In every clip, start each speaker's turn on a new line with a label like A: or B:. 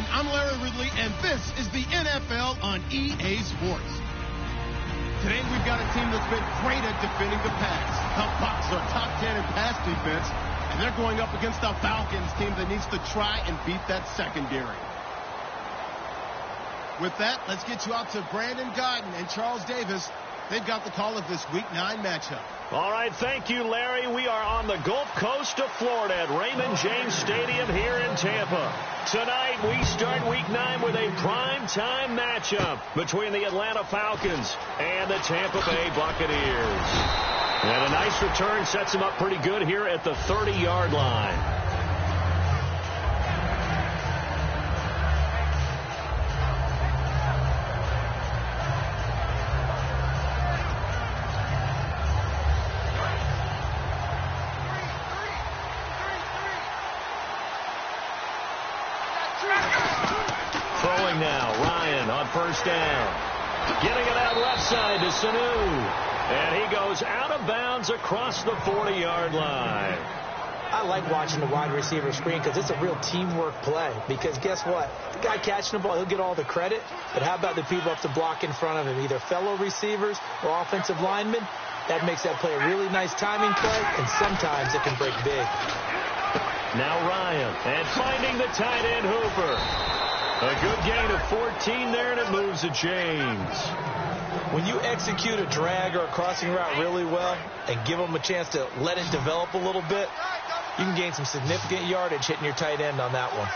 A: everyone. I'm Larry Ridley, and this is the NFL on EA Sports. Today, we've got a team that's been great at defending the pass. The Bucs are top 10 in pass defense, and they're going up against the Falcons team that needs to try and beat that secondary. With that, let's get you out to Brandon Godden and Charles Davis. They've got the call of this Week 9 matchup.
B: All right, thank you, Larry. We are on the Gulf Coast of Florida at Raymond James Stadium here in Tampa. Tonight, we start Week 9 with a prime-time matchup between the Atlanta Falcons and the Tampa Bay Buccaneers. And a nice return sets them up pretty good here at the 30-yard line. Throwing now, Ryan on first down. Getting it out left side to Sanu. And he goes out of bounds across the 40-yard line.
C: I like watching the wide receiver screen because it's a real teamwork play. Because guess what? The guy catching the ball, he'll get all the credit. But how about the people up to block in front of him, either fellow receivers or offensive linemen? That makes that play a really nice timing play, and sometimes it can break big.
B: Now Ryan, and finding the tight end Hooper. A good gain of 14 there, and it moves the chains.
C: When you execute a drag or a crossing route really well and give them a chance to let it develop a little bit, you can gain some significant yardage hitting your tight end on that one.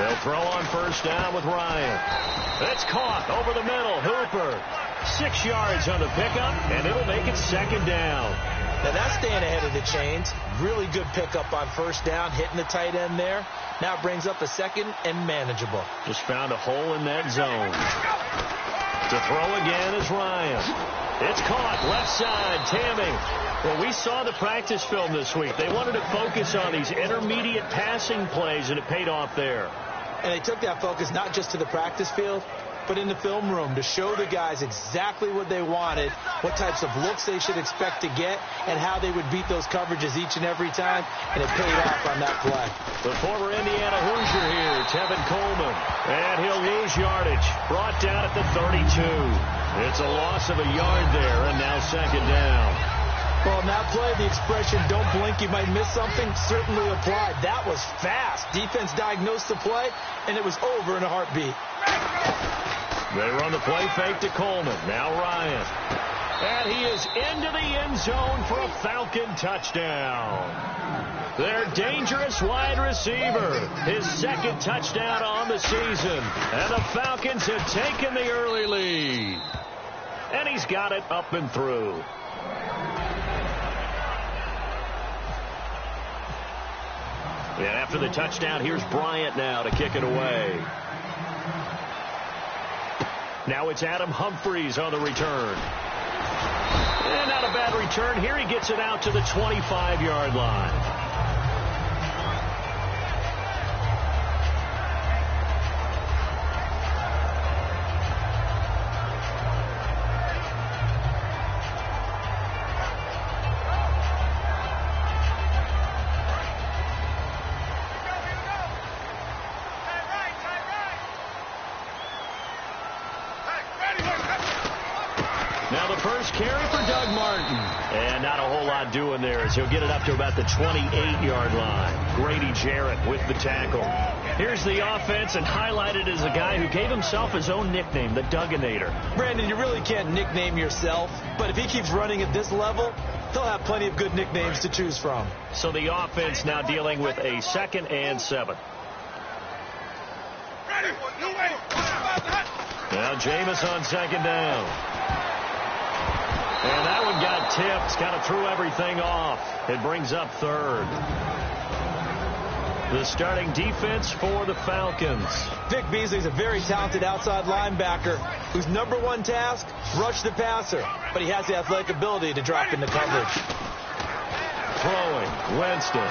B: They'll throw on first down with Ryan. It's caught over the middle. Hooper, 6 yards on the pickup, and it'll make it second down.
C: Now that's staying ahead of the chains. Really good pickup on first down, hitting the tight end there. Now it brings up a second and manageable.
B: Just found a hole in that zone. To throw again is Ryan. It's caught left side, Tamming. Well, we saw the practice film this week. They wanted to focus on these intermediate passing plays, and it paid off there.
C: And they took that focus not just to the practice field, but in the film room to show the guys exactly what they wanted, what types of looks they should expect to get, and how they would beat those coverages each and every time, and it paid off on that play.
B: The former Indiana Hoosier here, Tevin Coleman, and he'll lose yardage, brought down at the 32. It's a loss of a yard there, and now second down.
C: Well, in that play, the expression, don't blink, you might miss something, certainly applied. That was fast. Defense diagnosed the play, and it was over in a heartbeat.
B: They run the play fake to Coleman. Now Ryan. And he is into the end zone for a Falcon touchdown. Their dangerous wide receiver. His second touchdown on the season. And the Falcons have taken the early lead. And he's got it up and through. And after the touchdown, here's Bryant now to kick it away. Now it's Adam Humphries on the return. And not a bad return here. He gets it out to the 25-yard line. Carry for Doug Martin. And not a whole lot doing there as he'll get it up to about the 28-yard line. Grady Jarrett with the tackle. Here's the offense, and highlighted as a guy who gave himself his own nickname, the Dugginator.
C: Brandon, you really can't nickname yourself, but if he keeps running at this level, he'll have plenty of good nicknames to choose from.
B: So the offense now dealing with a 2nd and 7. Now Jameis on second down. And that one got tipped, kind of threw everything off. It brings up 3rd. The starting defense for the Falcons.
C: Vic Beasley's a very talented outside linebacker whose #1 task, rush the passer. But he has the athletic ability to drop into coverage.
B: Throwing, Winston.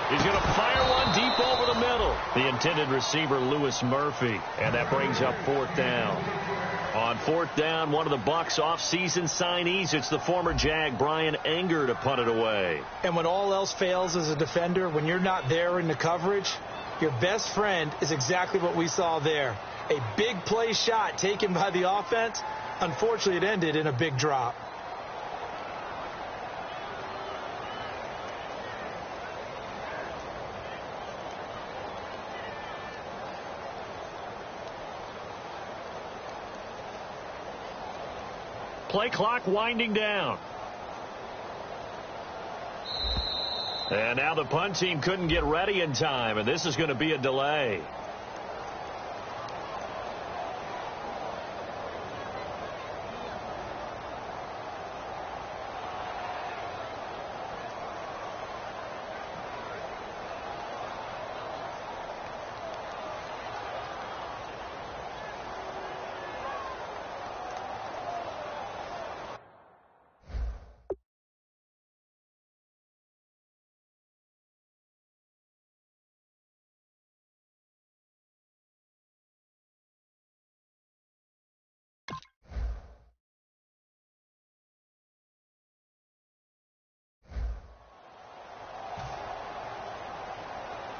B: He's going to fire one deep over the middle. The intended receiver, Lewis Murphy. And that brings up 4th down. On fourth down, one of the Bucs off-season signees. It's the former Jag, Brian Anger, to punt it away.
C: And when all else fails as a defender, when you're not there in the coverage, your best friend is exactly what we saw there. A big play shot taken by the offense. Unfortunately, it ended in a big drop.
B: Play clock winding down. And now the punt team couldn't get ready in time, and this is going to be a delay.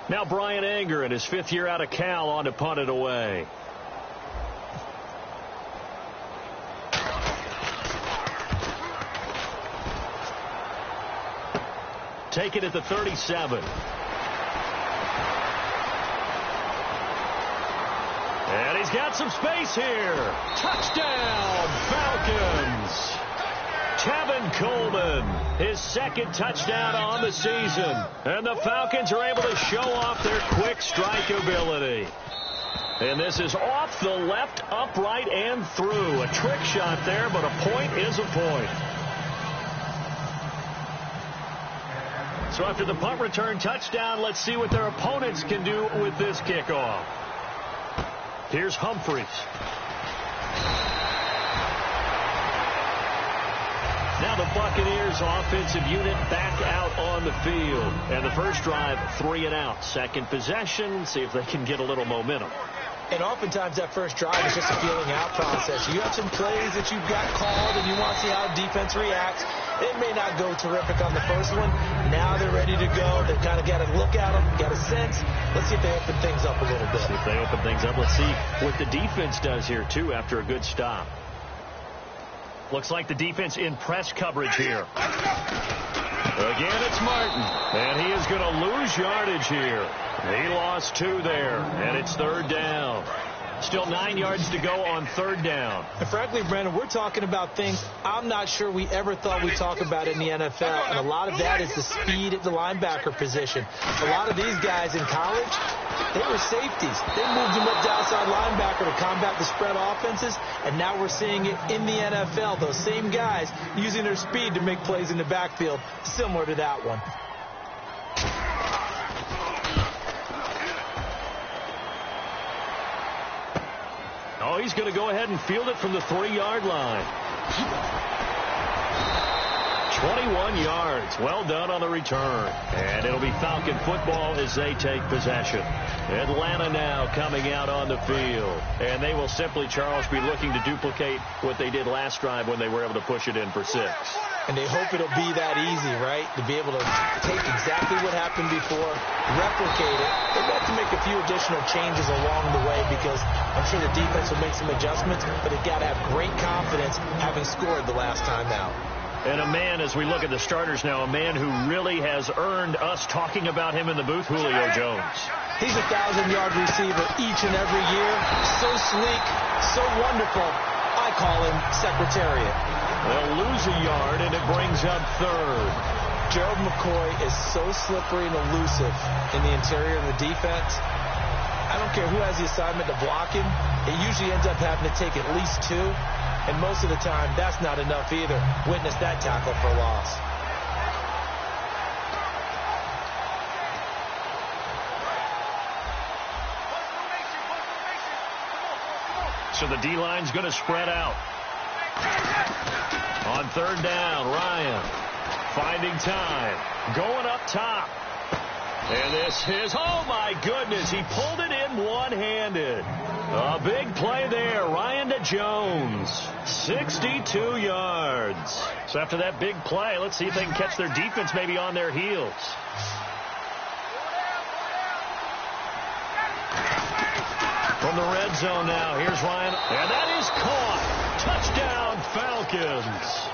B: Now Brian Anger in his fifth year out of Cal on to punt it away. Take it at the 37. And he's got some space here. Touchdown, Falcons. Tevin Coleman, his second touchdown on the season. And the Falcons are able to show off their quick strike ability. And this is off the left, upright, and through. A trick shot there, but a point is a point. So after the punt return touchdown, let's see what their opponents can do with this kickoff. Here's Humphreys. Now the Buccaneers offensive unit back out on the field. And the first drive, 3 and out. Second possession, see if they can get a little momentum.
C: And oftentimes that first drive is just a feeling out process. You have some plays that you've got called and you want to see how defense reacts. It may not go terrific on the first one. Now they're ready to go. They've kind of got to look at them, got a sense. Let's see if they open things up a little bit.
B: See if they open things up. Let's see what the defense does here, too, after a good stop. Looks like the defense in press coverage here. Again, it's Martin. And he is going to lose yardage here. He lost 2 there. And it's third down. Still 9 yards to go on third down.
C: And frankly, Brandon, we're talking about things I'm not sure we ever thought we'd talk about in the NFL. And a lot of that is the speed at the linebacker position. A lot of these guys in college, they were safeties. They moved them up to outside linebacker to combat the spread offenses. And now we're seeing it in the NFL. Those same guys using their speed to make plays in the backfield, similar to that one.
B: Oh, he's going to go ahead and field it from the 3-yard line. 21 yards. Well done on the return. And it'll be Falcon football as they take possession. Atlanta now coming out on the field. And they will simply, Charles, be looking to duplicate what they did last drive when they were able to push it in for 6.
C: And they hope it'll be that easy, right? To be able to take exactly what happened before, replicate it. They've got to make a few additional changes along the way because I'm sure the defense will make some adjustments, but they've got to have great confidence having scored the last time out.
B: And a man, as we look at the starters now, a man who really has earned us talking about him in the booth, Julio Jones.
C: He's a 1,000-yard receiver each and every year. So sleek, so wonderful. I call him Secretariat.
B: They'll lose a yard, and it brings up third.
C: Gerald McCoy is so slippery and elusive in the interior of the defense. I don't care who has the assignment to block him. It usually ends up having to take at least 2. And most of the time, that's not enough either. Witness that tackle for loss.
B: So the D-line's going to spread out. On third down, Ryan finding time. Going up top. And this is, oh my goodness, he pulled it in one-handed. A big play there, Ryan to Jones, 62 yards. So after that big play, let's see if they can catch their defense maybe on their heels. From the red zone now, here's Ryan, and that is caught. Touchdown, Falcons.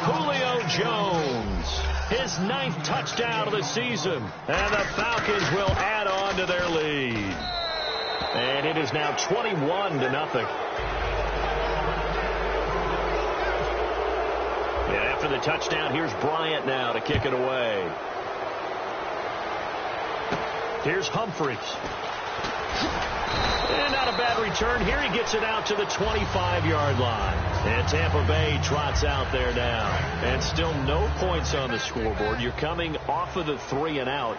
B: Julio Jones, his 9th touchdown of the season, and the Falcons will add on to their lead. And it is now 21-0. And after the touchdown, here's Bryant now to kick it away. Here's Humphreys. And not a bad return. Here he gets it out to the 25-yard line. And Tampa Bay trots out there now. And still no points on the scoreboard. You're coming off of the 3-and-out.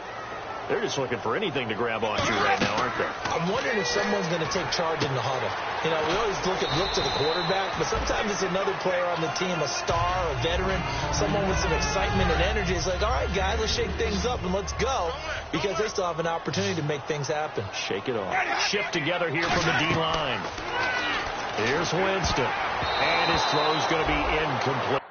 B: They're just looking for anything to grab onto right now, aren't they?
C: I'm wondering if someone's going to take charge in the huddle. You know, we always look to the quarterback, but sometimes it's another player on the team, a star, a veteran, someone with some excitement and energy. It's like, all right, guys, let's shake things up and let's go, because they still have an opportunity to make things happen.
B: Shake it off. Shift together here from the D-line. Here's Winston. And his throw's going to be incomplete.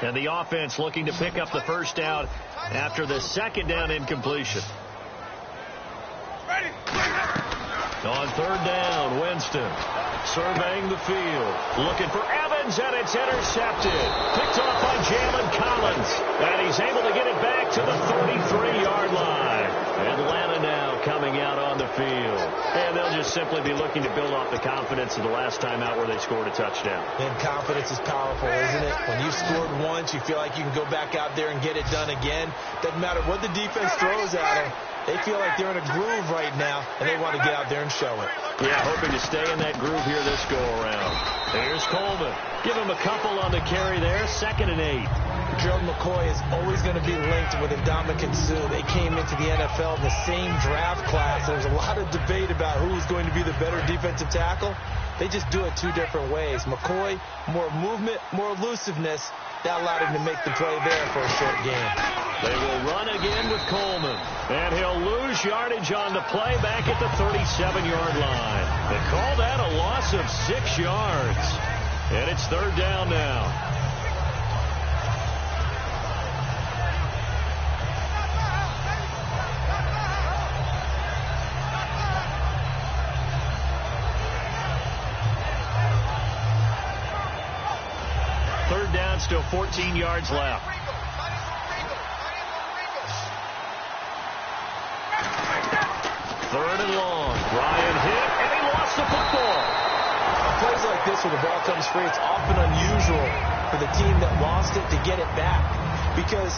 B: And the offense looking to pick up the first down after the second down incompletion. On third down, Winston surveying the field, looking for Evans, and it's intercepted. Picked off by Jalen Collins, and he's able to get it back to the 33-yard line. Atlanta now coming out on the field, and they'll just simply be looking to build off the confidence of the last time out where they scored a touchdown.
C: And confidence is powerful, isn't it? When you've scored once, you feel like you can go back out there and get it done again. Doesn't matter what the defense throws at them. They feel like they're in a groove right now, and they want to get out there and show it.
B: Yeah, hoping to stay in that groove here this go-around. Here's Coleman. Give him a couple on the carry there. 2nd and 8.
C: Gerald McCoy is always going to be linked with Ndamukong Suh. They came into the NFL in the same draft class. There's a lot of debate about who is going to be the better defensive tackle. They just do it two different ways. McCoy, more movement, more elusiveness. That allowed him to make the play there for a short game.
B: They will run again with Coleman. And he'll lose yardage on the play back at the 37-yard line. They call that a loss of 6 yards. And it's third down now. Third down, still 14 yards left. Third and long. Ryan hit, and he lost the football.
C: Plays like this when the ball comes free, it's often unusual for the team that lost it to get it back. Because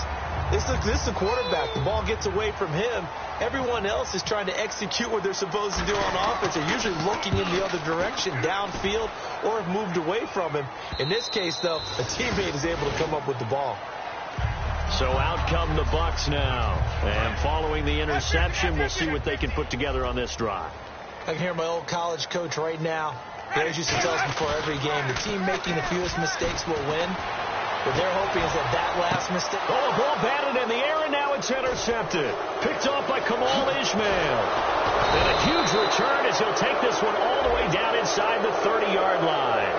C: this is the quarterback. The ball gets away from him. Everyone else is trying to execute what they're supposed to do on offense. They're usually looking in the other direction, downfield, or have moved away from him. In this case, though, a teammate is able to come up with the ball.
B: So out come the Bucs now. And following the interception, we'll see what they can put together on this drive.
C: I can hear my old college coach right now. He always used to tell us before every game, the team making the fewest mistakes will win. What they're hoping is that last mistake.
B: Oh, the ball batted in the air, and now it's intercepted. Picked off by Kamal Ishmael. And a huge return as he'll take this one all the way down inside the 30-yard line.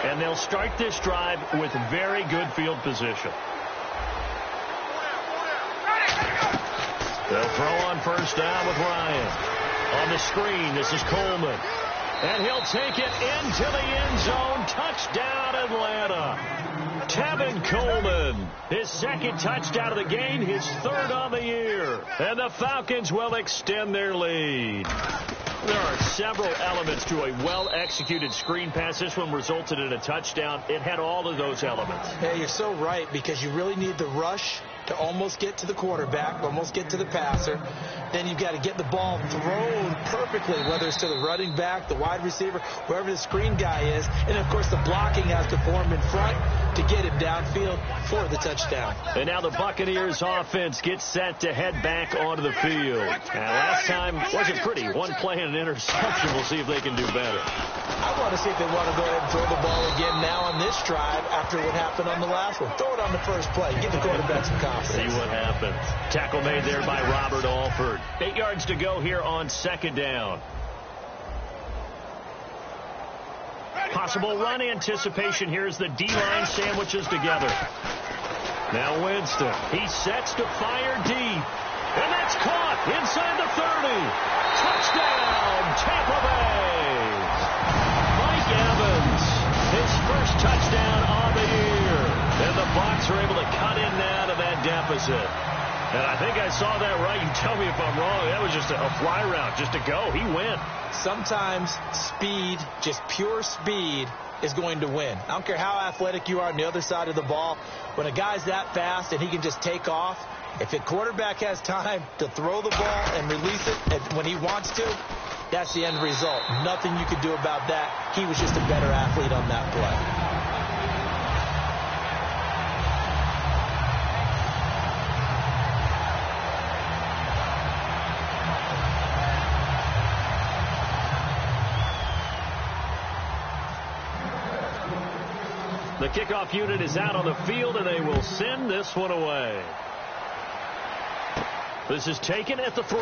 B: And they'll start this drive with very good field position. They'll throw on first down with Ryan. On the screen, this is Coleman. And he'll take it into the end zone. Touchdown, Atlanta. Tevin Coleman, his second touchdown of the game, his third on the year. And the Falcons will extend their lead. There are several elements to a well-executed screen pass. This one resulted in a touchdown. It had all of those elements.
C: Yeah, you're so right, because you really need the rush to almost get to the quarterback, almost get to the passer. Then you've got to get the ball thrown perfectly, whether it's to the running back, the wide receiver, wherever the screen guy is. And, of course, the blocking has to form in front to get him downfield for the touchdown.
B: And now the Buccaneers offense gets set to head back onto the field. And last time wasn't pretty. One play and an interception. We'll see if they can do better.
C: I want to see if they want to go ahead and throw the ball again now on this drive after what happened on the last one. Throw it on the first play. Give the quarterback some confidence.
B: See what happens. Tackle made there by Robert Alford. 8 yards to go here on second down. Possible run anticipation here as the D-line sandwiches together. Now Winston. He sets to fire deep. And that's caught inside the 30. Touchdown, Tampa Bay. Mike Evans, his first touchdown on the year. And the Bucs are able to cut in now to that deficit. And I think I saw that right. You tell me if I'm wrong. That was just a fly route, just to go. He went.
C: Sometimes speed, just pure speed, is going to win. I don't care how athletic you are on the other side of the ball. When a guy's that fast and he can just take off, if a quarterback has time to throw the ball and release it when he wants to, that's the end result. Nothing you could do about that. He was just a better athlete on that play.
B: The kickoff unit is out on the field, and they will send this one away. This is taken at the 3.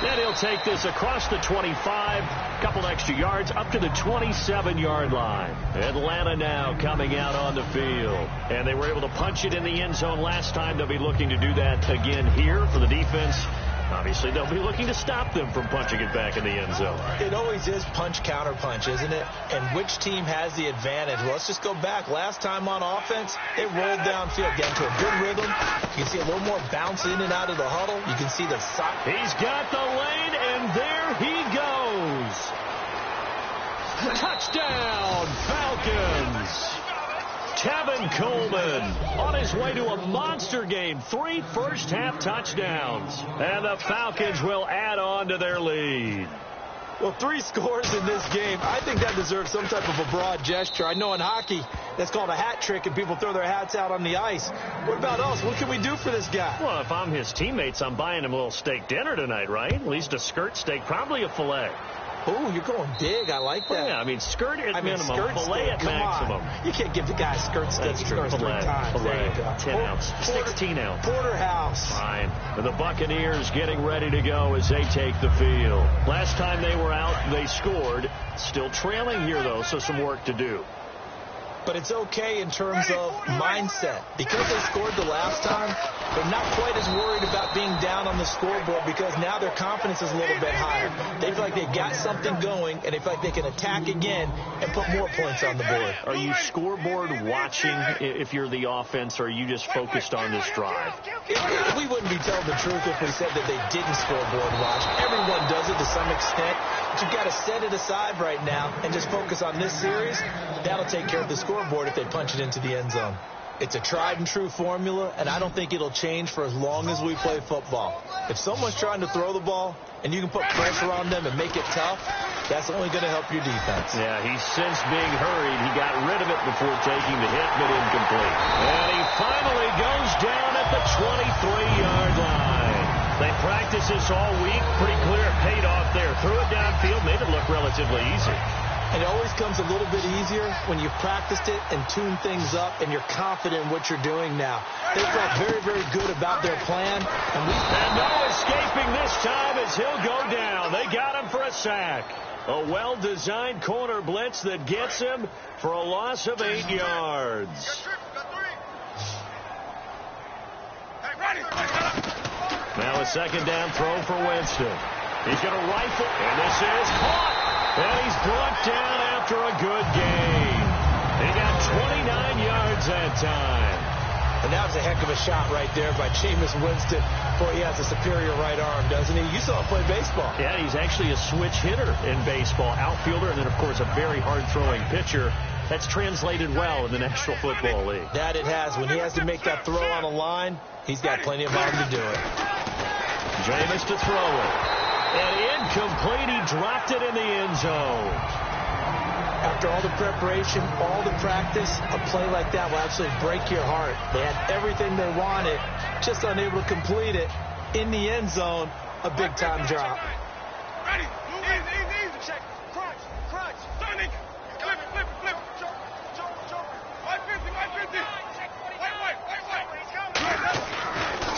B: And he'll take this across the 25, couple extra yards, up to the 27-yard line. Atlanta now coming out on the field. And they were able to punch it in the end zone last time. They'll be looking to do that again here for the defense. Obviously, they'll be looking to stop them from punching it back in the end zone.
C: It always is punch, counter punch, isn't it? And which team has the advantage? Well, let's just go back. Last time on offense, they rolled downfield, get into a good rhythm. You can see a little more bounce in and out of the huddle. You can see the sock.
B: He's got the lane, and there he goes. Touchdown, Falcons. Tevin Coleman on his way to a monster game. 3 first-half touchdowns. And the Falcons will add on to their lead.
C: Well, 3 scores in this game. I think that deserves some type of a broad gesture. I know in hockey, that's called a hat trick, and people throw their hats out on the ice. What about us? What can we do for this guy?
B: Well, if I'm his teammates, I'm buying him a little steak dinner tonight, right? At least a skirt steak, probably a filet.
C: Oh, you're going big. I like that.
B: Well, yeah, I mean, skirt at minimum, filet at maximum.
C: You can't give the guy a skirt steak. He scores 3 times.
B: Filet,
C: there you go.
B: 10 ounce, 16 ounce.
C: Porterhouse.
B: Fine. The Buccaneers getting ready to go as they take the field. Last time they were out, they scored. Still trailing here, though, so some work to do.
C: But it's okay in terms of mindset. Because they scored the last time, they're not quite as worried about being down on the scoreboard because now their confidence is a little bit higher. They feel like they've got something going, and they feel like they can attack again and put more points on the board.
B: Are you scoreboard watching if you're the offense, or are you just focused on this drive?
C: We wouldn't be telling the truth if we said that they didn't scoreboard watch. Everyone does it to some extent. But you've got to set it aside right now and just focus on this series. That'll take care of the scoreboard if they punch it into the end zone. It's a tried and true formula, and I don't think it'll change for as long as we play football. If someone's trying to throw the ball and you can put pressure on them and make it tough, that's only going to help your defense.
B: Yeah, he's since being hurried. He got rid of it before taking the hit, but incomplete. And he finally goes down at the 23-yard line. They practiced this all week. Pretty clear it paid off there. Threw it downfield, made it look relatively easy.
C: And it always comes a little bit easier when you've practiced it and tuned things up and you're confident in what you're doing now. They felt very, very good about their plan.
B: And no escaping this time as he'll go down. They got him for a sack. A well-designed corner blitz that gets him for a loss of 8 yards. Now a second down throw for Winston. He's going to rifle, and this is caught. And he's brought down after a good gain. He got time.
C: And that was a heck of a shot right there by Jameis Winston. Boy, he has a superior right arm, doesn't he? You saw him play baseball.
B: Yeah, he's actually a switch hitter in baseball. Outfielder, and then, of course, a very hard-throwing pitcher. That's translated well in the National Football League.
C: That it has. When he has to make that throw on a line, he's got plenty of arm to do it.
B: Jameis to throw it. And incomplete. He dropped it in the end zone.
C: After all the preparation, all the practice, a play like that will absolutely break your heart. They had everything they wanted, just unable to complete it. In the end zone, a big-time drop.
D: Ready? Easy. Check. Crunch. Sonic. Flip. 550. Wait.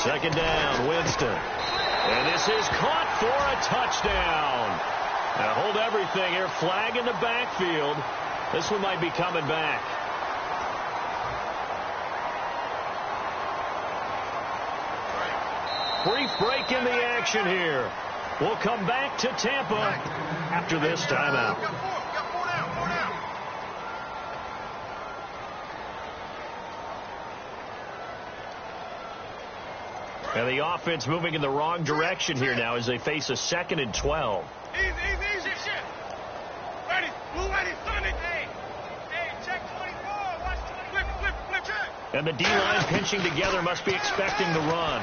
B: Second down, Winston. And this is caught for a touchdown. Now hold everything here. Flag in the backfield. This one might be coming back. Brief break in the action here. We'll come back to Tampa after this timeout. And the offense moving in the wrong direction here now as they face a 2nd and 12.
D: Easy. Ready. Sonic. Hey, check 24. Watch 20. Flip. Check.
B: And the D-line pinching together must be expecting the run.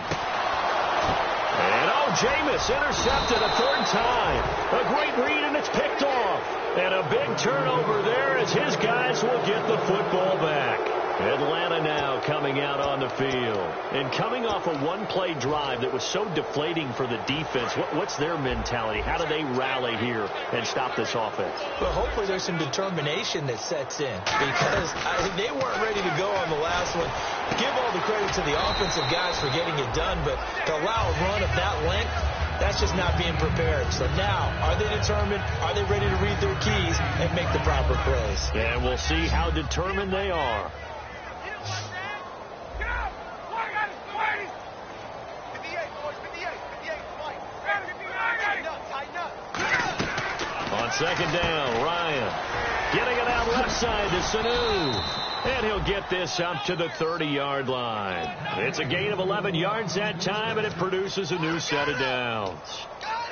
B: And, Jameis intercepted a 3rd time. A great read, and it's picked off. And a big turnover there as his guys will get the football back. Atlanta now coming out on the field. And coming off a one-play drive that was so deflating for the defense, what's their mentality? How do they rally here and stop this offense?
C: Well, hopefully there's some determination that sets in because they weren't ready to go on the last one. Give all the credit to the offensive guys for getting it done, but to allow a run of that length, that's just not being prepared. So now, are they determined? Are they ready to read their keys and make the proper plays?
B: And we'll see how determined they are. On second down, Ryan getting it out left side to Sanu. And he'll get this up to the 30-yard line. It's a gain of 11 yards that time, and it produces a new set of downs.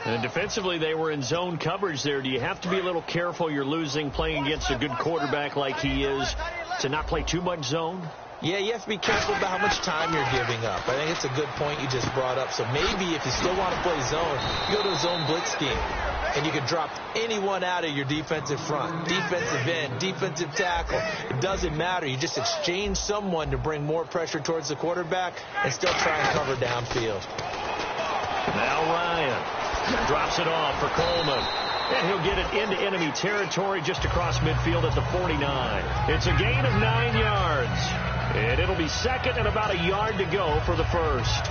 B: And defensively, they were in zone coverage there. Do you have to be a little careful? You're losing playing against a good quarterback like he is to not play too much zone?
C: Yeah, you have to be careful about how much time you're giving up. I think it's a good point you just brought up. So maybe if you still want to play zone, you go to a zone blitz scheme. And you can drop anyone out of your defensive front, defensive end, defensive tackle. It doesn't matter. You just exchange someone to bring more pressure towards the quarterback and still try and cover downfield.
B: Now Ryan drops it off for Coleman. And he'll get it into enemy territory just across midfield at the 49. It's a gain of 9 yards. And it'll be 2nd and about a yard to go for the first.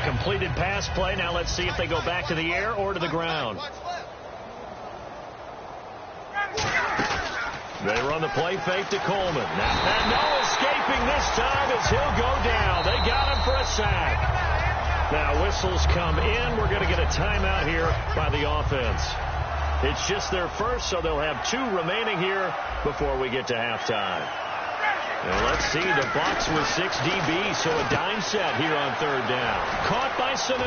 B: Completed pass play. Now let's see if they go back to the air or to the ground. They run the play fake to Coleman. And no escaping this time as he'll go down. They got him for a sack. Now whistles come in. We're going to get a timeout here by the offense. It's just their first, so they'll have 2 remaining here before we get to halftime. And let's see, the Bucs with 6 DBs, so a dime set here on 3rd down. Caught by Sanu.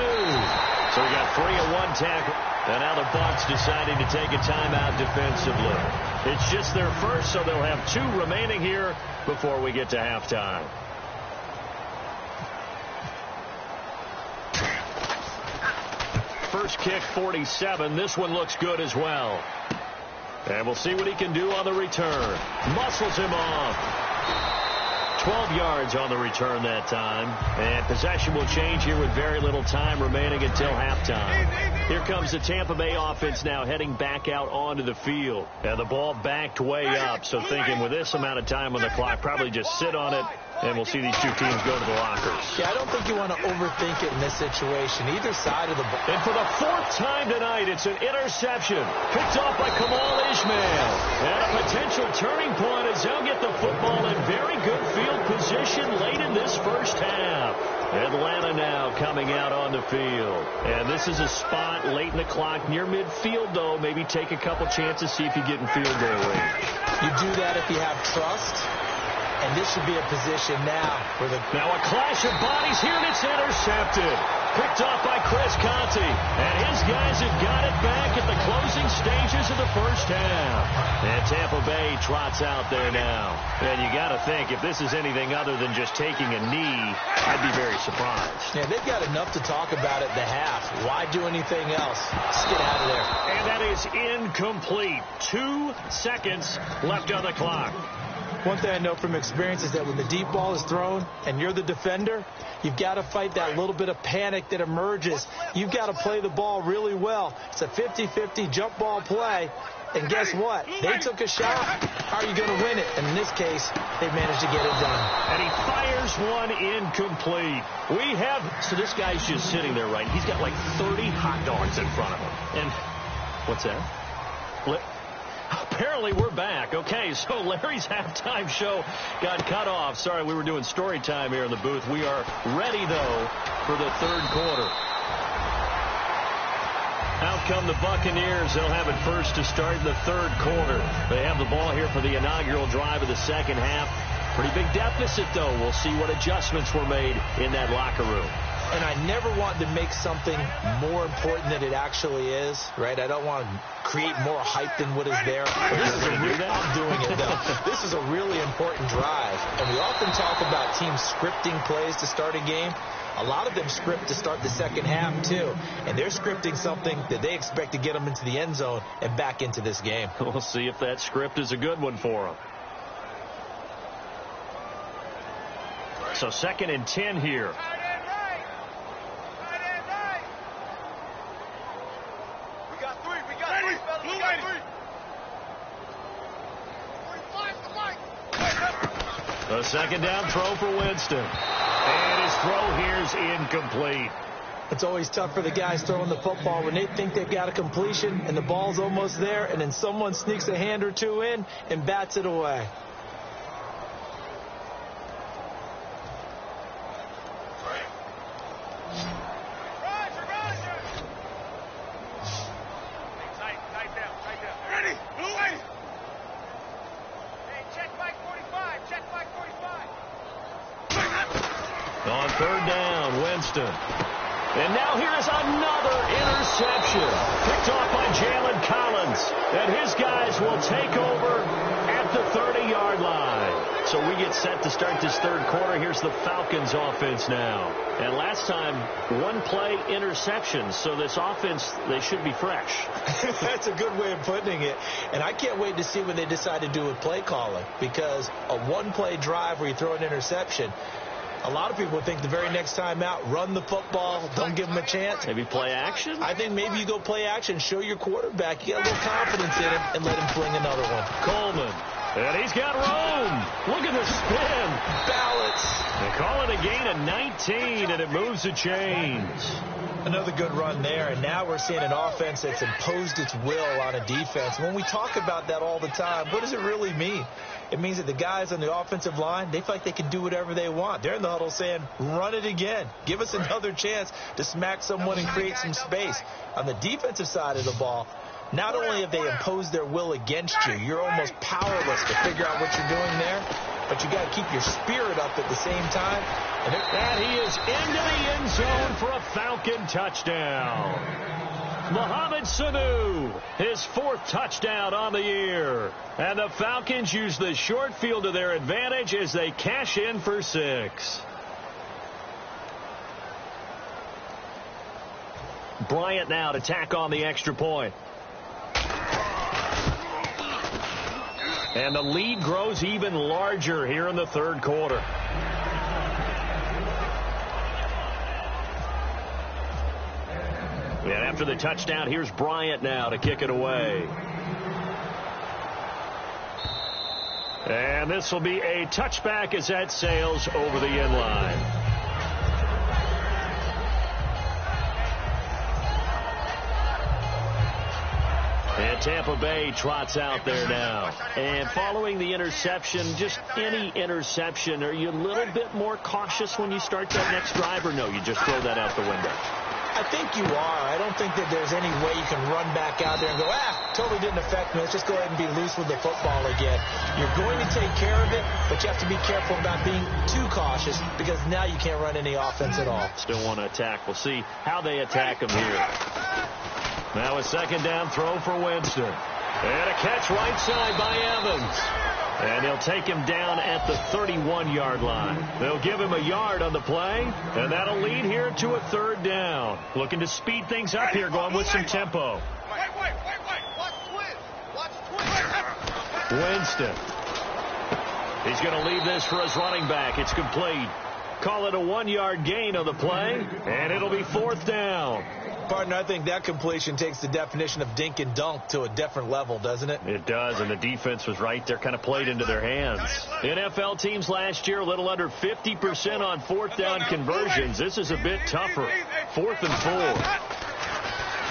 B: So we got 3 of 1 tackle. And now the Bucs deciding to take a timeout defensively. It's just their first, so they'll have 2 remaining here before we get to halftime. First kick, 47. This one looks good as well. And we'll see what he can do on the return. Muscles him off. 12 yards on the return that time. And possession will change here with very little time remaining until halftime. Here comes the Tampa Bay offense now heading back out onto the field. And the ball backed way up. So thinking with this amount of time on the clock, probably just sit on it. And we'll see these 2 teams go to the lockers.
C: Yeah, I don't think you want to overthink it in this situation. Either side of the ball.
B: And for the 4th time tonight, it's an interception. Picked off by Kamal Ishmael. And a potential turning point as they'll get the football in very good field position. position late in this first half. Atlanta now coming out on the field. And this is a spot late in the clock near midfield, though. Maybe take a couple chances, see if you get in field goal range.
C: You do that if you have trust. And this should be a position now where
B: Now a clash of bodies here, and it's intercepted. Picked off by Chris Conte. And his guys have got it back at the closing stages of the first half. And Tampa Bay trots out there now. And you got to think, if this is anything other than just taking a knee, I'd be very surprised.
C: Yeah, they've got enough to talk about at the half. Why do anything else? Just get out of there.
B: And that is incomplete. 2 seconds left on the clock.
C: One thing I know from experience is that when the deep ball is thrown and you're the defender, you've got to fight that little bit of panic that emerges. You've got to play the ball really well. It's a 50-50 jump ball play. And guess what? They took a shot. How are you going to win it? And in this case, they managed to get it done.
B: And he fires one incomplete. So this guy's just sitting there, right? He's got like 30 hot dogs in front of him. And what's that? Apparently we're back. Okay, so Larry's halftime show got cut off. Sorry, we were doing story time here in the booth. We are ready, though, for the third quarter. Out come the Buccaneers. They'll have it first to start the third quarter. They have the ball here for the inaugural drive of the second half. Pretty big deficit, though. We'll see what adjustments were made in that locker room.
C: And I never want to make something more important than it actually is, right? I don't want to create more hype than what is there. I'm doing it, though. This is a really important drive. And we often talk about teams scripting plays to start a game. A lot of them script to start the second half, too. And they're scripting something that they expect to get them into the end zone and back into this game.
B: We'll see if that script is a good one for them. So 2nd and 10 here. A second down throw for Winston. And his throw here's incomplete.
C: It's always tough for the guys throwing the football when they think they've got a completion and the ball's almost there, and then someone sneaks a hand or two in and bats it away.
B: On third down, Winston. And now here is another interception. Picked off by Jalen Collins. And his guys will take over at the 30-yard line. So we get set to start this third quarter. Here's the Falcons offense now. And last time, one play interception. So this offense, they should be fresh.
C: That's a good way of putting it. And I can't wait to see what they decide to do with play calling. Because a one-play drive where you throw an interception, a lot of people think the very next time out, run the football, don't give them a chance.
B: Maybe play action?
C: I think maybe you go play action, show your quarterback you got a little confidence in him, and let him fling another one.
B: Coleman. And he's got room. Look at the spin.
C: Balance.
B: They call it a gain of 19, and it moves the chains.
C: Another good run there, and now we're seeing an offense that's imposed its will on a defense. When we talk about that all the time, what does it really mean? It means that the guys on the offensive line, they feel like they can do whatever they want. They're in the huddle saying, run it again. Give us another chance to smack someone and create some space. On the defensive side of the ball, not only have they imposed their will against you, you're almost powerless to figure out what you're doing there, but you got to keep your spirit up at the same time.
B: And he is into the end zone for a Falcon touchdown. Mohamed Sanu, his 4th touchdown on the year. And the Falcons use the short field to their advantage as they cash in for 6. Bryant now to tack on the extra point. And the lead grows even larger here in the third quarter. And after the touchdown, here's Bryant now to kick it away. And this will be a touchback as that sails over the end line. And Tampa Bay trots out there now. And following the interception, just any interception, are you a little bit more cautious when you start that next drive, or no, you just throw that out the window?
C: I think you are. I don't think that there's any way you can run back out there and go, totally didn't affect me. Let's just go ahead and be loose with the football again. You're going to take care of it, but you have to be careful about being too cautious because now you can't run any offense at all.
B: Still want to attack. We'll see how they attack him here. Now a second down throw for Winston. And a catch right side by Evans. And he'll take him down at the 31-yard line. They'll give him a yard on the play, and that'll lead here to a third down. Looking to speed things up here, going with some tempo. Winston. He's going to leave this for his running back. It's complete. Call it a 1-yard gain on the play, and it'll be fourth down.
C: Partner, I think that completion takes the definition of dink and dunk to a different level, doesn't it?
B: It does, and the defense was right there, kind of played into their hands. NFL teams last year, a little under 50% on fourth down conversions. This is a bit tougher. 4th and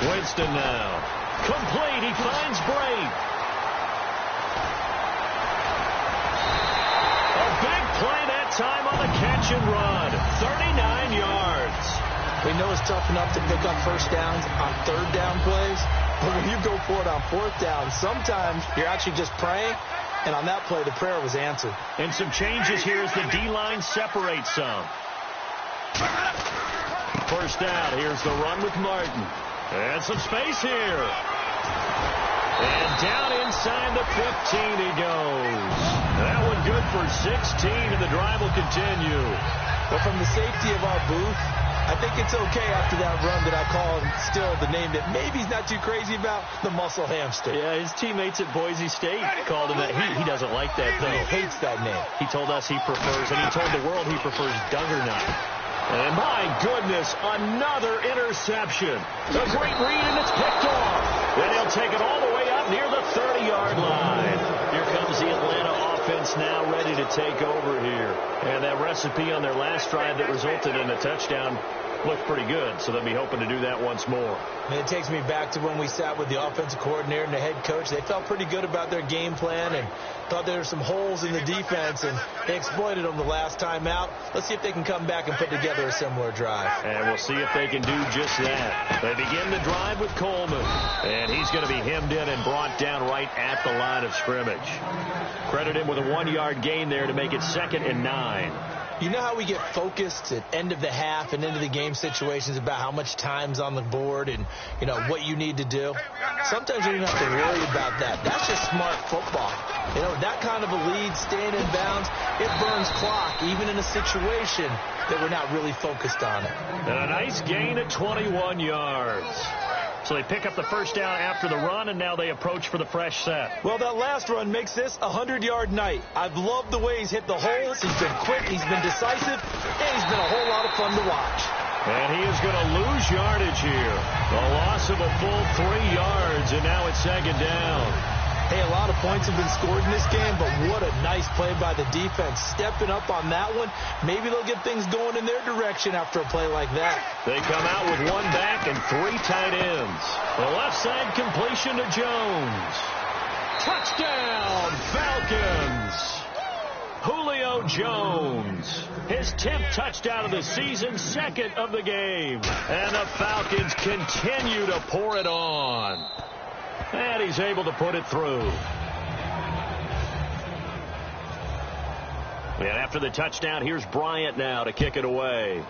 B: 4. Winston now. Complete. He finds Bray. A big play that time on the catch and run. 39 yards.
C: We know it's tough enough to pick up first downs on third down plays, but when you go for it on fourth down, sometimes you're actually just praying, and on that play, the prayer was answered.
B: And some changes here as the D-line separates some. First down, here's the run with Martin. And some space here. And down inside the 15 he goes. That one good for 16, and the drive will continue.
C: But from the safety of our booth, I think it's okay after that run that I call him still the name that maybe he's not too crazy about, the muscle hamster.
B: Yeah, his teammates at Boise State called him that. He doesn't like that, though.
C: He hates that name.
B: He told us he prefers, and he told the world he prefers Duggernutt. And my goodness, another interception. A great read, and it's picked off. And he'll take it all the way up near the 30-yard line. Here comes the Atlanta offense now ready to take over here. And that recipe on their last drive that resulted in a touchdown looked pretty good, so they'll be hoping to do that once more.
C: And it takes me back to when we sat with the offensive coordinator and the head coach. They felt pretty good about their game plan and thought there were some holes in the defense, and they exploited them the last time out. Let's see if they can come back and put together a similar drive.
B: And we'll see if they can do just that. They begin the drive with Coleman, and he's going to be hemmed in and brought down right at the line of scrimmage. Credit him with a 1-yard gain there to make it 2nd and 9.
C: You know how we get focused at end of the half and into the game situations about how much time's on the board and, you know, what you need to do? Sometimes you don't have to worry about that. That's just smart football. You know, that kind of a lead, staying in bounds, it burns clock, even in a situation that we're not really focused on it.
B: And a nice gain at 21 yards. So they pick up the first down after the run, and now they approach for the fresh set.
C: Well, that last run makes this a 100-yard night. I've loved the way he's hit the holes. He's been quick, he's been decisive, and he's been a whole lot of fun to watch.
B: And he is going to lose yardage here. A loss of a full 3 yards, and now it's 2nd down.
C: Hey, a lot of points have been scored in this game, but what a nice play by the defense. Stepping up on that one, maybe they'll get things going in their direction after a play like that.
B: They come out with 1 back and 3 tight ends. The left side completion to Jones. Touchdown, Falcons. Julio Jones, his 10th touchdown of the season, 2nd of the game. And the Falcons continue to pour it on. And he's able to put it through. And after the touchdown, here's Bryant now to kick it away.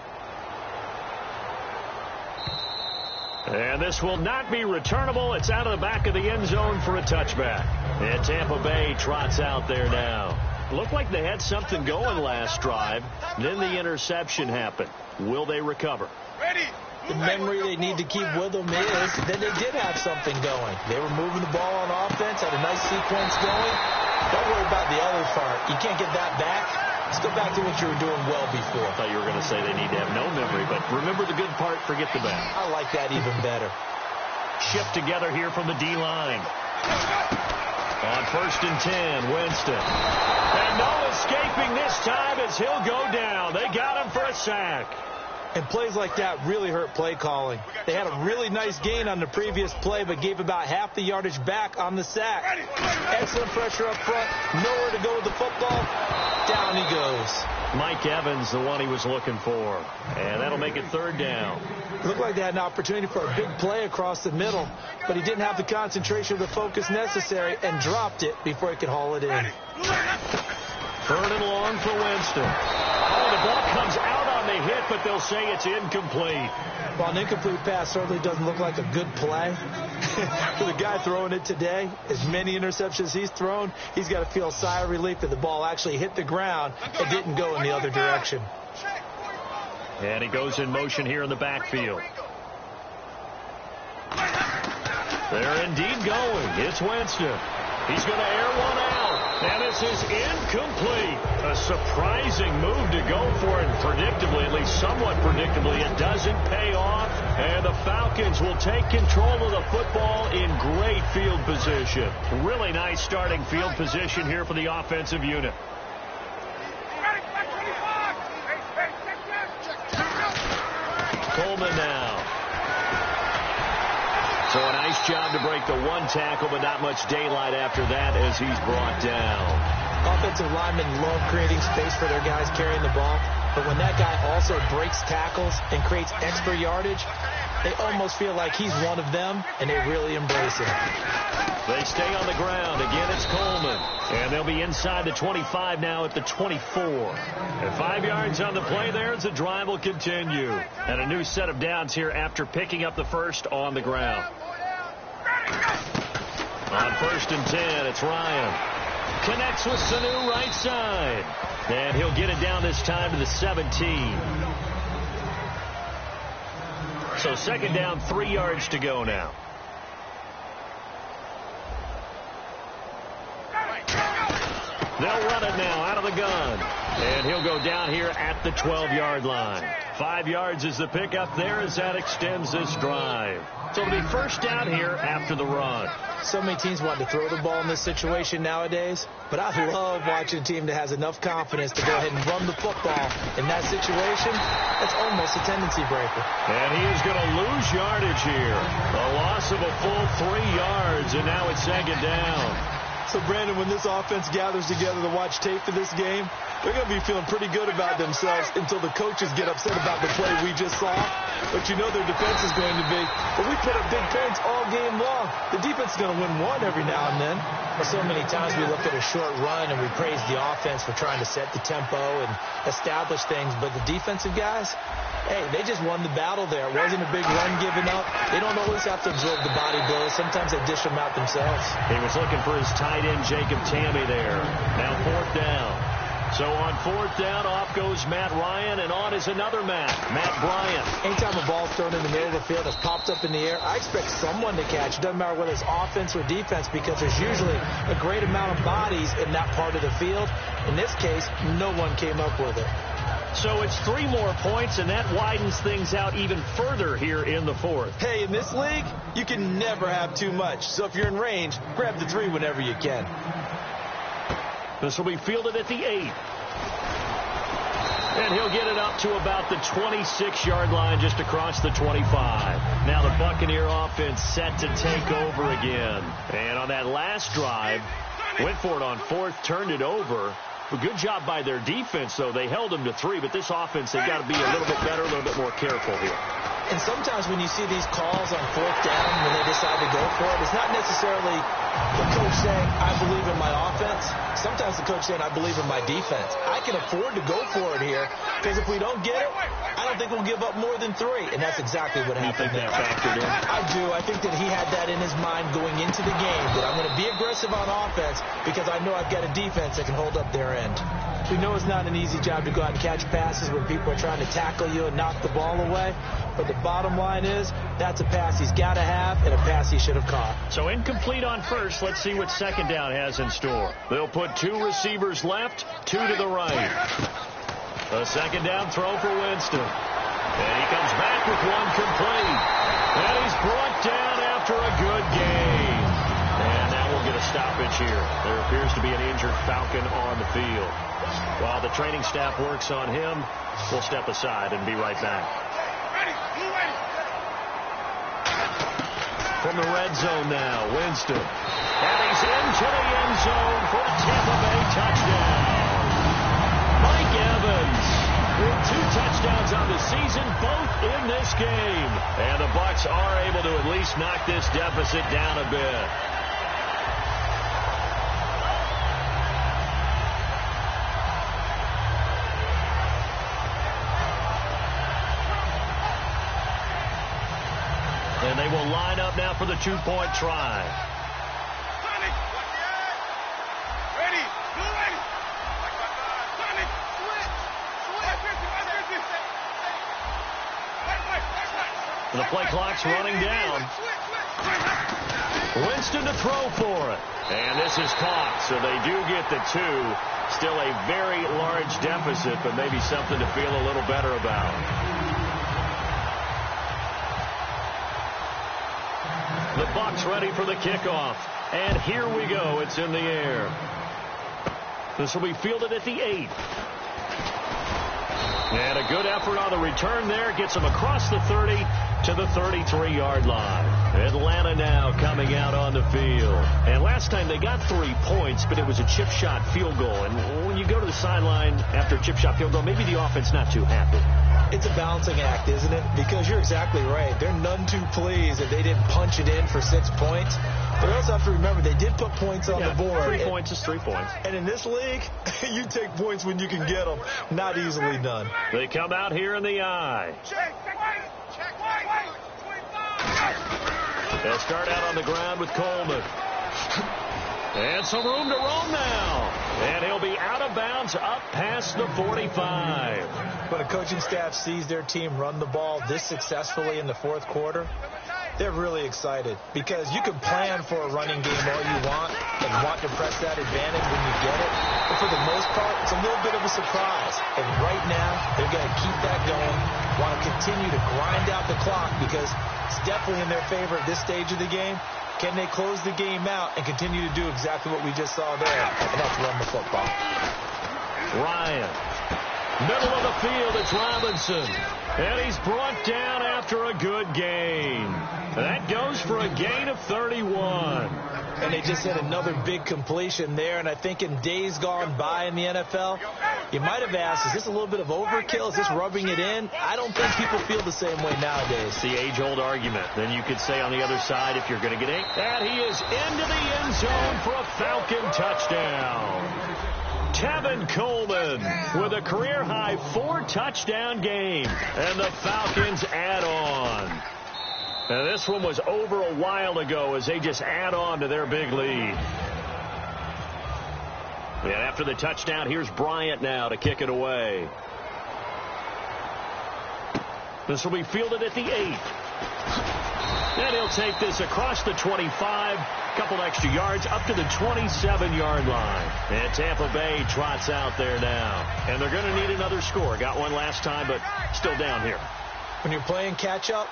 B: And this will not be returnable. It's out of the back of the end zone for a touchback. And Tampa Bay trots out there now. Looked like they had something going last drive. Then the interception happened. Will they recover?
D: Ready.
C: The memory they need to keep with them is that they did have something going. They were moving the ball on offense, had a nice sequence going. Don't worry about the other part. You can't get that back. Let's go back to what you were doing well before.
B: I thought you were going to say they need to have no memory, but remember the good part, forget the bad.
C: I like that even better.
B: Shift together here from the D-line. On 1st and 10, Winston. And no escaping this time as he'll go down. They got him for a sack.
C: And plays like that really hurt play calling. They had a really nice gain on the previous play, but gave about half the yardage back on the sack. Excellent pressure up front. Nowhere to go with the football. Down he goes.
B: Mike Evans, the one he was looking for. And that'll make it third down.
C: It looked like they had an opportunity for a big play across the middle, but he didn't have the concentration or the focus necessary and dropped it before he could haul it in.
B: Third and long for Winston. Oh, the ball comes out on the hit, but they'll say it's incomplete.
C: Well, an incomplete pass certainly doesn't look like a good play. For the guy throwing it today, as many interceptions he's thrown, he's got to feel a sigh of relief that the ball actually hit the ground and didn't go in the other direction.
B: And he goes in motion here in the backfield. They're indeed going. It's Winston. He's going to air one out. And this is incomplete. A surprising move to go for it. Predictably, at least somewhat predictably, it doesn't pay off. And the Falcons will take control of the football in great field position. Really nice starting field position here for the offensive unit. Coleman now. So a nice job to break the one tackle, but not much daylight after that as he's brought down.
C: Offensive linemen love creating space for their guys carrying the ball, but when that guy also breaks tackles and creates extra yardage, they almost feel like he's one of them, and they really embrace it.
B: They stay on the ground. Again, it's Coleman. And they'll be inside the 25 now at the 24. And 5 yards on the play there as the drive will continue. And a new set of downs here after picking up the first on the ground. On 1st and 10, it's Ryan. Connects with Sanu right side. And he'll get it down this time to the 17. So 2nd down, 3 yards to go now. They'll run it now out of the gun. And he'll go down here at the 12-yard line. 5 yards is the pickup there as that extends this drive. So it'll be 1st down here after the run.
C: So many teams want to throw the ball in this situation nowadays, but I love watching a team that has enough confidence to go ahead and run the football. In that situation, that's almost a tendency breaker.
B: And he is going to lose yardage here. A loss of a full 3 yards, and now it's 2nd down.
C: So, Brandon, when this offense gathers together to watch tape for this game, they're going to be feeling pretty good about themselves until the coaches get upset about the play we just saw. But you know their defense is going to be, but we put up big points all game long. The defense is going to win one every now and then. Well, so many times we look at a short run and we praise the offense for trying to set the tempo and establish things. But the defensive guys, hey, they just won the battle there. It wasn't a big run given up. They don't always have to absorb the body blows. Sometimes they dish them out themselves.
B: He was looking for his tight end, Jacob Tammy, there. Now 4th down. So on 4th down, off goes Matt Ryan, and on is another Matt Bryant.
C: Anytime a ball's thrown in the middle of the field that's popped up in the air, I expect someone to catch. It doesn't matter whether it's offense or defense, because there's usually a great amount of bodies in that part of the field. In this case, no one came up with it.
B: So it's 3 more points, and that widens things out even further here in the 4th.
C: Hey, in this league, you can never have too much. So if you're in range, grab the 3 whenever you can.
B: This will be fielded at the 8. And he'll get it up to about the 26-yard line just across the 25. Now the Buccaneer offense set to take over again. And on that last drive, went for it on 4th, turned it over. A good job by their defense, though. They held them to 3, but this offense, they've got to be a little bit better, a little bit more careful here.
C: And sometimes when you see these calls on 4th down, when they decide to go for it, it's not necessarily the coach saying, I believe in my offense. Sometimes the coach saying, I believe in my defense. I can afford to go for it here, because if we don't get it, I don't think we'll give up more than 3. And that's exactly what happened.
B: You think that factored in?
C: I do. I think that he had that in his mind going into the game, that I'm going to be aggressive on offense because I know I've got a defense that can hold up their end. We know it's not an easy job to go out and catch passes when people are trying to tackle you and knock the ball away. But the bottom line is, that's a pass he's got to have and a pass he should have caught.
B: So incomplete on 1st. Let's see what 2nd down has in store. They'll put 2 receivers left, 2 to the right. A 2nd down throw for Winston. And he comes back with 1 complete. And he's brought down after a good game. And now we'll get a stoppage here. There appears to be an injured Falcon on the field. While the training staff works on him, we'll step aside and be right back. From the red zone now, Winston. And he's into the end zone for a Tampa Bay touchdown. Mike Evans with 2 touchdowns on the season, both in this game. And the Bucs are able to at least knock this deficit down a bit. And they will line up now for the 2-point try.
D: Ready.
B: The play clock's running down. Winston to throw for it. And this is caught, so they do get the 2. Still a very large deficit, but maybe something to feel a little better about. The Bucs ready for the kickoff. And here we go. It's in the air. This will be fielded at the 8. And a good effort on the return there. Gets him across the 30 to the 33-yard line. Atlanta now coming out on the field. And last time they got 3 points, but it was a chip shot field goal. And when you go to the sideline after a chip shot field goal, maybe the offense not too happy.
C: It's a balancing act, isn't it? Because you're exactly right. They're none too pleased that they didn't punch it in for 6 points. But you also have to remember, they did put points on the board.
B: 3 points is 3 points.
C: And in this league, you take points when you can get them. Not easily done.
B: They come out here in the eye. They'll start out on the ground with Coleman. And some room to roam now. And he'll be out of bounds up past the 45.
C: When a coaching staff sees their team run the ball this successfully in the fourth quarter, they're really excited, because you can plan for a running game all you want and want to press that advantage when you get it. But for the most part, it's a little bit of a surprise. And right now, they're going to keep that going, want to continue to grind out the clock, because it's definitely in their favor at this stage of the game. Can they close the game out and continue to do exactly what we just saw there? And that's run the football.
B: Ryan. Middle of the field, it's Robinson. And he's brought down after a good gain. That goes for a gain of 31.
C: And they just had another big completion there. And I think in days gone by in the NFL, you might have asked, is this a little bit of overkill? Is this rubbing it in? I don't think people feel the same way nowadays.
B: It's the age-old argument. Then you could say on the other side, if you're going to get it, that he is into the end zone for a Falcon touchdown. Tevin Coleman with a career-high 4-touchdown game. And the Falcons add on. Now, this one was over a while ago as they just add on to their big lead. And after the touchdown, here's Bryant now to kick it away. This will be fielded at the 8. And he'll take this across the 25, couple extra yards, up to the 27-yard line. And Tampa Bay trots out there now. And they're going to need another score. Got one last time, but still down here.
C: When you're playing catch-up,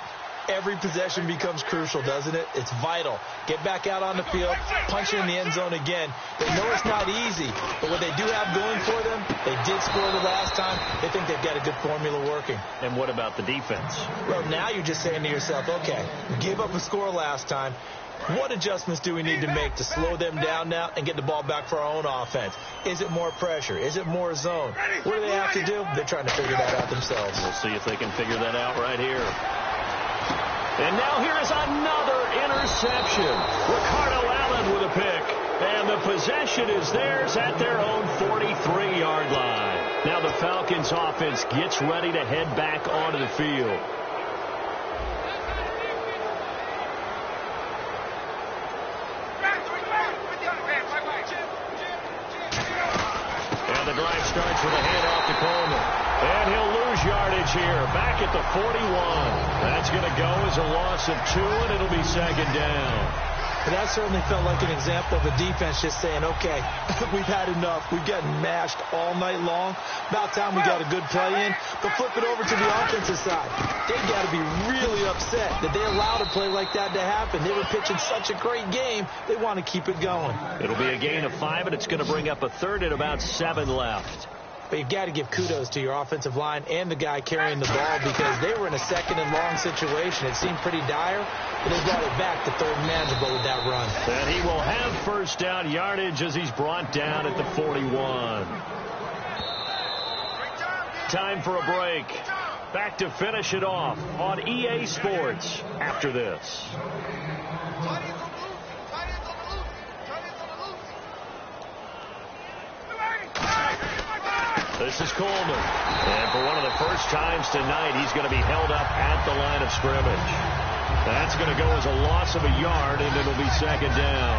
C: every possession becomes crucial, doesn't it? It's vital. Get back out on the field, punch it in the end zone again. They know it's not easy, but what they do have going for them, they did score the last time. They think they've got a good formula working.
B: And what about the defense?
C: Well, now you're just saying to yourself, okay, we gave up a score last time. What adjustments do we need to make to slow them down now and get the ball back for our own offense? Is it more pressure? Is it more zone? What do they have to do? They're trying to figure that out themselves.
B: We'll see if they can figure that out right here. And now here is another interception. Ricardo Allen with a pick. And the possession is theirs at their own 43-yard line. Now the Falcons offense gets ready to head back onto the field. And the drive starts with a handoff to Coleman. And he'll lose yardage here, back at the 41. That's going to go as a loss of 2, and it'll be second down.
C: But that certainly felt like an example of the defense just saying, okay, we've had enough. We've gotten mashed all night long. About time we got a good play in. But flip it over to the offensive side. They've got to be really upset that they allowed a play like that to happen. They were pitching such a great game, they want to keep it going.
B: It'll be a gain of 5, and it's going to bring up a third and about 7 left.
C: But you've got to give kudos to your offensive line and the guy carrying the ball because they were in a second and long situation. It seemed pretty dire, but they brought it back to third and manageable with that run.
B: And he will have first down yardage as he's brought down at the 41. Time for a break. Back to finish it off on EA Sports after this. This is Coleman. And for one of the first times tonight, he's going to be held up at the line of scrimmage. That's going to go as a loss of a yard, and it'll be second down.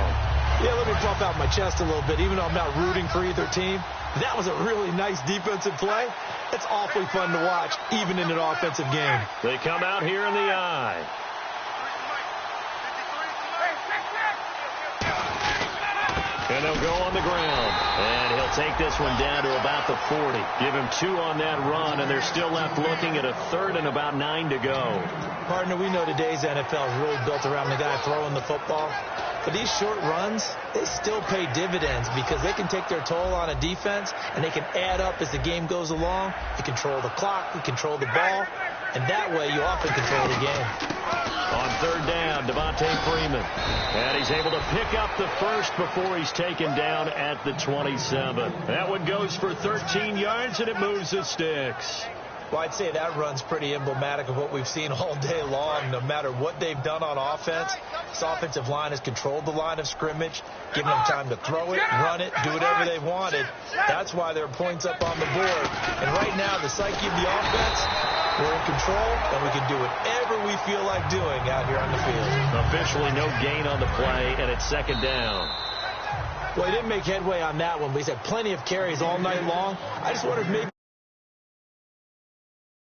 C: Yeah, let me pump out my chest a little bit. Even though I'm not rooting for either team, that was a really nice defensive play. It's awfully fun to watch, even in an offensive game.
B: They come out here in the I. And they'll go on the ground. And he'll take this one down to about the 40. Give him 2 on that run, and they're still left looking at a third and about 9 to go.
C: Partner, we know today's NFL is really built around the guy throwing the football. But these short runs, they still pay dividends because they can take their toll on a defense, and they can add up as the game goes along. You control the clock, you control the ball, and that way you often control the game.
B: On third down, Devontae Freeman. And he's able to pick up the first before he's taken down at the 27. That one goes for 13 yards, and it moves the sticks.
C: Well, I'd say that run's pretty emblematic of what we've seen all day long. No matter what they've done on offense, this offensive line has controlled the line of scrimmage, given them time to throw it, run it, do whatever they wanted. That's why there are points up on the board. And right now, the psyche of the offense, we're in control, and we can do whatever we feel like doing out here on the field.
B: Officially no gain on the play, and it's second down.
C: Well, he didn't make headway on that one, but he's had plenty of carries all night long. I just wonder if maybe